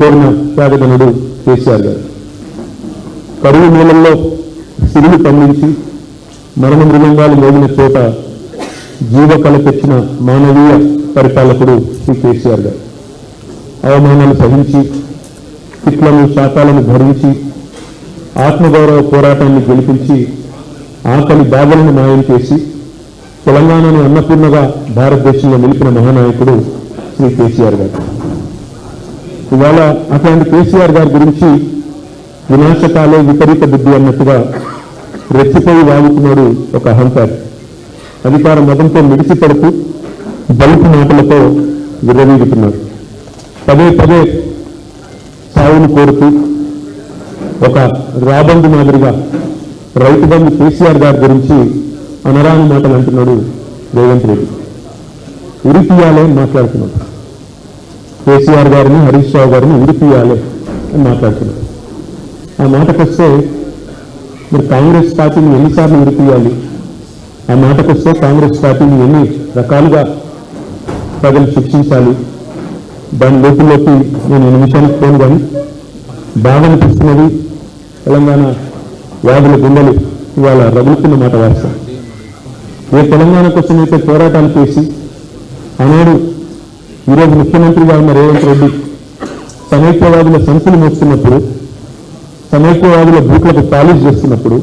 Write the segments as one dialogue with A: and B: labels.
A: కోరిన త్యాగధనుడు కేసీఆర్ గారు కరువు నేలల్లో సిరులు పండించి మరణ మృదంగాలు మోగిన చోట జీవకళ తెచ్చిన మానవీయ పరిపాలకుడు శ్రీ కేసీఆర్ గారు అవమానాలు సహించి తిట్లను శాతాలను భరించి ఆత్మగౌరవ పోరాటాన్ని గెలిపించి ఆకలి బాధలను మాయం చేసి తెలంగాణను అన్నపూర్ణగా భారతదేశంలో నిలిపిన మహానాయకుడు శ్రీ కేసీఆర్ గారు. ఇవాళ అట్లాంటి కేసీఆర్ గారి గురించి వినాశకాలే విపరీత బుద్ధి అన్నట్టుగా రెచ్చిపోయి వాగుతున్నాడు ఒక అహంకారి. అధికార మదంతో మిడిసిపడుతూ బలుపు మాటలతో విర్రవీగుతున్నాడు. పదే పదే సాగును కోరుతూ ఒక రాబందు మాదిరిగా రైతు బంధు కేసీఆర్ గారి గురించి అనరాని మాటలు అంటున్నాడు రేవంత్ రెడ్డి. ఉరి తీయాలి అని మాట్లాడుతున్నాడు. కేసీఆర్ గారిని హరీష్ రావు గారిని ఉరి తీయాలి అని మాట్లాడుతున్నాడు. ఆ మాటకొస్తే మరి కాంగ్రెస్ పార్టీని ఎన్నిసార్లు ఉరి తీయాలి? ఆ మాటకొస్తే కాంగ్రెస్ పార్టీని ఎన్ని రకాలుగా ప్రజలు శిక్షించాలి? దాని లోతుల్లోకి నేను ఈ నిమిషానికి పోను. కానీ బాగా అనిపిస్తున్నది తెలంగాణ వాదుల గుండెలు ఇవాళ రగులుతున్న మాట వాస్తవం. ఏ తెలంగాణ కోసం అయితే పోరాటాలు చేసి ఆనాడు ఈరోజు ముఖ్యమంత్రిగా ఉన్న రేవంత్ రెడ్డి సమైక్యవాదుల సంఖ్యలు మోస్తున్నప్పుడు, సమైక్యవాదుల బూట్లకు పాలిష్ చేస్తున్నప్పుడు,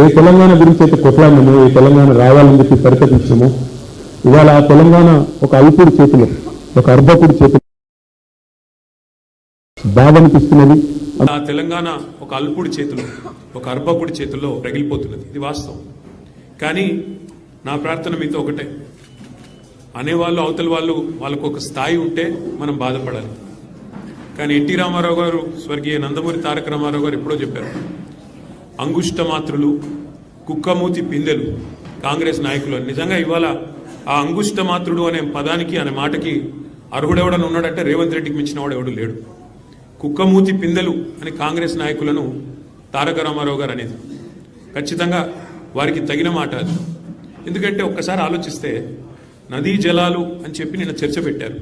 A: ఏ తెలంగాణ గురించి అయితే కొట్లాడినామో, ఏ తెలంగాణ రావాలని చెప్పి పరితపించామో, ఇవాళ ఆ తెలంగాణ ఒక అల్పుడి చేతిలో, ఒక అర్భకుడి చేతిలో బాధనిపిస్తున్నది.
B: ఆ తెలంగాణ ఒక అల్పుడి చేతిలో, ఒక అర్భకుడి చేతుల్లో రగిలిపోతున్నది. ఇది వాస్తవం. కానీ నా ప్రార్థన మీతో ఒకటే, అనేవాళ్ళు అవతల వాళ్ళు వాళ్ళకు ఒక స్థాయి ఉంటే మనం బాధపడాలి. కానీ ఎన్టీ రామారావు గారు, స్వర్గీయ నందమూరి తారక రామారావు గారు ఎప్పుడో చెప్పారు, అంగుష్ట మాత్రులు కుక్కమూతి పిందెలు కాంగ్రెస్ నాయకులు అని. నిజంగా ఇవాళ ఆ అంగుష్ట మాత్రుడు అనే పదానికి, అనే మాటకి అర్హుడెవడని ఉన్నాడంటే రేవంత్ రెడ్డికి మించిన వాడు ఎవడు లేడు. కుక్కమూతి పిందెలు అని కాంగ్రెస్ నాయకులను తారక రామారావు గారు అనేది ఖచ్చితంగా వారికి తగిన మాట అది. ఎందుకంటే ఒక్కసారి ఆలోచిస్తే నదీ జలాలు అని చెప్పి నిన్న చర్చ పెట్టారు.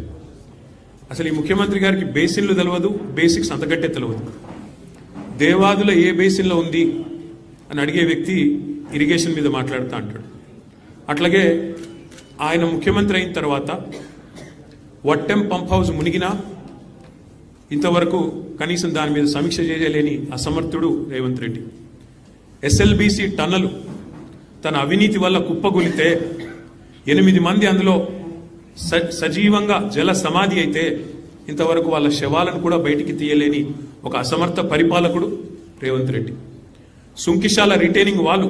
B: అసలు ఈ ముఖ్యమంత్రి గారికి బేసిన్లు తెలియదు, బేసిక్స్ అంతకంటే తెలియదు. దేవాదుల ఏ బేసిన్లో ఉంది అని అడిగే వ్యక్తి ఇరిగేషన్ మీద మాట్లాడుతూ అంటాడు. అట్లాగే ఆయన ముఖ్యమంత్రి అయిన తర్వాత వట్టెం పంప్ హౌస్ మునిగినా ఇంతవరకు కనీసం దాని మీద సమీక్ష చేయలేని అసమర్థుడు రేవంత్ రెడ్డి. ఎస్ఎల్బీసీ టన్నలు తన అవినీతి వల్ల కుప్పగొలితే 8 మంది అందులో సజీవంగా జల సమాధి అయితే ఇంతవరకు వాళ్ళ శవాలను కూడా బయటికి తీయలేని ఒక అసమర్థ పరిపాలకుడు రేవంత్ రెడ్డి. సుంకిశాల రిటైనింగ్ వాళ్ళు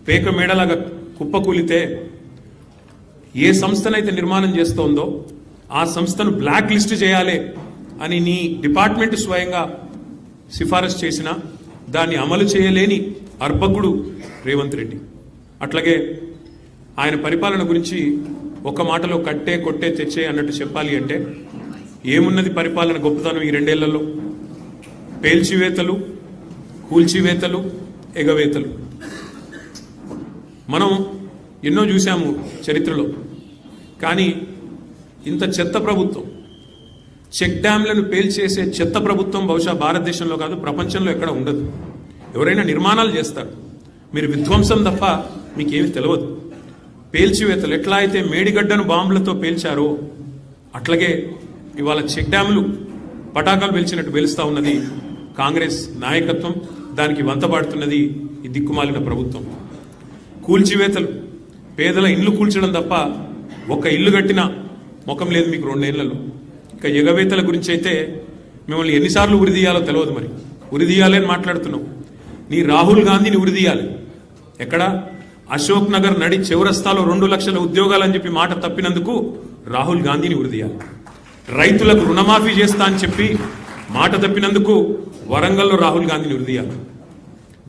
B: పేక మేడలాగా కుప్పకూలితే ఏ సంస్థనైతే నిర్మాణం చేస్తోందో ఆ సంస్థను బ్లాక్ లిస్ట్ చేయాలి అని నీ డిపార్ట్మెంట్ స్వయంగా సిఫారసు చేసినా దాన్ని అమలు చేయలేని అర్భకుడు రేవంత్ రెడ్డి. అట్లాగే ఆయన పరిపాలన గురించి ఒక మాటలో కట్టే కొట్టే తెచ్చే అన్నట్టు చెప్పాలి అంటే ఏమున్నది పరిపాలన గొప్పతనం ఈ 2 ఏళ్లలో? పేల్చివేతలు, కూల్చివేతలు, ఎగవేతలు. మనం ఎన్నో చూసాము చరిత్రలో. కానీ ఇంత చెత్త ప్రభుత్వం, చెక్ డ్యాంలను పేల్చేసే చెత్త ప్రభుత్వం బహుశా భారతదేశంలో కాదు, ప్రపంచంలో ఎక్కడ ఉండదు. ఎవరైనా నిర్మాణాలు చేస్తారు, మీరు విధ్వంసం తప్ప మీకేమి తెలియదు. పేల్చివేతలు ఎట్లా అయితే మేడిగడ్డను బాంబులతో పేల్చారో అట్లాగే ఇవాళ చెక్ డ్యాములు పటాకాలు పేల్చినట్టు పేలుస్తూ ఉన్నది కాంగ్రెస్ నాయకత్వం. దానికి వంతపాడుతున్నది ఈ దిక్కుమాలిన ప్రభుత్వం. కూల్చివేతలు, పేదల ఇల్లు కూల్చడం తప్ప ఒక ఇల్లు కట్టిన ముఖం లేదు మీకు 2 ఏళ్లలో. ఇక ఎగవేతల గురించి అయితే మిమ్మల్ని ఎన్నిసార్లు ఉరిదీయాలో తెలియదు. మరి ఉరిదీయాలి అని మాట్లాడుతున్నావు. నీ రాహుల్ గాంధీని ఉరిదీయాలి. ఎక్కడ? అశోక్ నగర్ నడి చౌరస్తాలో 2 లక్షల ఉద్యోగాలని చెప్పి మాట తప్పినందుకు రాహుల్ గాంధీని ఉరిదీయాలి. రైతులకు రుణమాఫీ చేస్తా అని చెప్పి మాట తప్పినందుకు వరంగల్లో రాహుల్ గాంధీని ఉరిదీయాలి.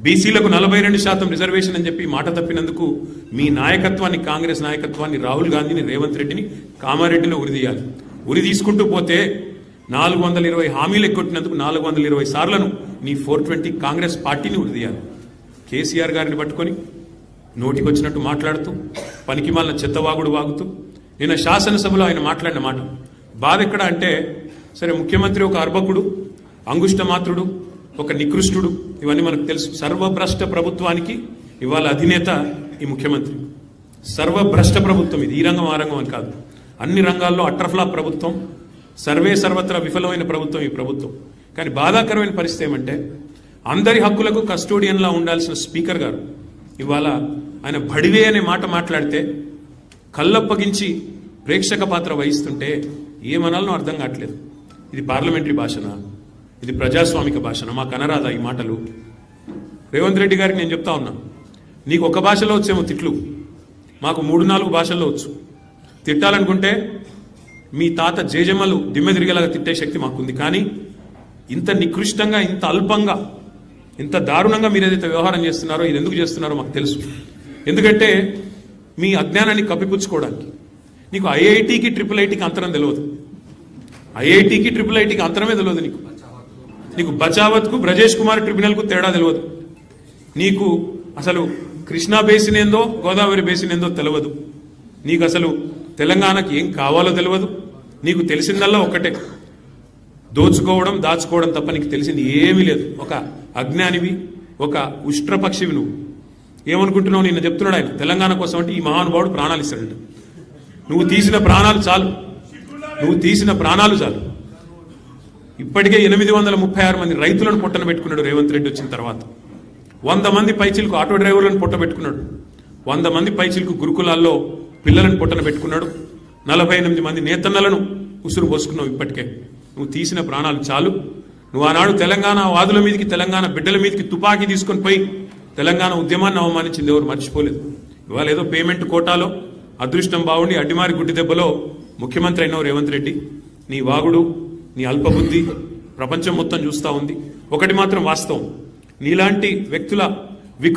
B: బీసీలకు 42% రిజర్వేషన్ అని చెప్పి మాట తప్పినందుకు మీ నాయకత్వాన్ని, కాంగ్రెస్ నాయకత్వాన్ని, రాహుల్ గాంధీని, రేవంత్ రెడ్డిని కామారెడ్డిలో ఉరిదీయాలి. ఉరి తీసుకుంటూ పోతే 420 హామీలు ఎక్కొట్టినందుకు 420 సార్లను నీ 420 కాంగ్రెస్ పార్టీని ఉరిదీయాలి. కేసీఆర్ గారిని పట్టుకొని నోటికొచ్చినట్టు మాట్లాడుతూ, పనికిమాలిన చెత్తవాగుడు వాగుతూ, నిన్న శాసనసభలో ఆయన మాట్లాడిన మాట బాధ ఎక్కడ అంటే సరే, ముఖ్యమంత్రి ఒక అర్భకుడు, అంగుష్టమాత్రుడు, ఒక నికృష్టుడు, ఇవన్నీ మనకు తెలుసు. సర్వభ్రష్ట ప్రభుత్వానికి ఇవాళ అధినేత ఈ ముఖ్యమంత్రి. సర్వభ్రష్ట ప్రభుత్వం ఇది, ఈ రంగం ఆ రంగం అని కాదు. అన్ని రంగాల్లో అట్రఫ్లాప్ ప్రభుత్వం, సర్వత్రా విఫలమైన ప్రభుత్వం ఈ ప్రభుత్వం. కానీ బాధాకరమైన పరిస్థితి ఏమంటే, అందరి హక్కులకు కస్టోడియన్లా ఉండాల్సిన స్పీకర్ గారు ఇవాళ ఆయన బడివే అనే మాట మాట్లాడితే కళ్ళప్పగించి ప్రేక్షక పాత్ర వహిస్తుంటే ఏమనాలనో అర్థం కావట్లేదు. ఇది పార్లమెంటరీ భాషనా, ఇది ప్రజాస్వామిక భాషనా? మాకు అనరాదా ఈ మాటలు? రేవంత్ రెడ్డి గారికి నేను చెప్తా ఉన్నా, నీకు ఒక భాషలో వచ్చేమో తిట్లు, మాకు 3-4 భాషల్లో వచ్చు. తిట్టాలనుకుంటే మీ తాత జేజమ్మలు దిమ్మె తిరిగేలాగా తిట్టే శక్తి మాకుంది. కానీ ఇంత నికృష్టంగా, ఇంత అల్పంగా, ఇంత దారుణంగా మీరు ఏదైతే వ్యవహారం చేస్తున్నారో, ఇది ఎందుకు చేస్తున్నారో మాకు తెలుసు. ఎందుకంటే మీ అజ్ఞానాన్ని కప్పిపుచ్చుకోవడానికి. నీకు ఐఐటికి IIITకి అంతరం తెలియదు. ఐఐటికి IIITకి అంతరమే తెలియదు నీకు. నీకు బచావత్కు బ్రజేష్ కుమార్ ట్రిబ్యునల్కు తేడా తెలియదు. నీకు అసలు కృష్ణా బేసిన్ ఏందో, గోదావరి బేసిన్ ఏందో తెలియదు. నీకు అసలు తెలంగాణకి ఏం కావాలో తెలియదు. నీకు తెలిసిందల్లా ఒక్కటే, దోచుకోవడం, దాచుకోవడం తప్ప నీకు తెలిసింది ఏమీ లేదు. ఒక అజ్ఞానివి, ఒక ఉష్ట్రపక్షివి నువ్వు. ఏమనుకుంటున్నావు? నిన్న చెప్తున్నాడు ఆయన, తెలంగాణ కోసం అంటే ఈ మహానుభావుడు ప్రాణాలు ఇస్తాడంట. నువ్వు తీసిన ప్రాణాలు చాలు, నువ్వు తీసిన ప్రాణాలు చాలు. ఇప్పటికే 836 మంది రైతులను పొట్టన పెట్టుకున్నాడు రేవంత్ రెడ్డి వచ్చిన తర్వాత. 100 మంది పైచిలకు ఆటో డ్రైవర్లను పొట్ట పెట్టుకున్నాడు. 100 మంది పైచిలకు గురుకులాల్లో పిల్లలను పొట్టన పెట్టుకున్నాడు. 48 మంది నేతన్నలను ఉసురు పోసుకున్నావు. ఇప్పటికే నువ్వు తీసిన ప్రాణాలు చాలు. నువ్వు ఆనాడు తెలంగాణ వాదుల మీదకి, తెలంగాణ బిడ్డల మీదకి తుపాకీ తీసుకొని పోయి తెలంగాణ ఉద్యమాన్ని అవమానించింది ఎవరు మర్చిపోలేదు. ఇవాళ ఏదో పేమెంట్ కోటాలో అదృష్టం బాగుండి అడ్డిమారి గుడ్డి దెబ్బలో ముఖ్యమంత్రి అయినావు రేవంత్ రెడ్డి. నీ వాగుడు, నీ అల్పబుద్ధి ప్రపంచం మొత్తం చూస్తూ ఉంది. ఒకటి మాత్రం వాస్తవం, నీలాంటి వ్యక్తుల వికృతి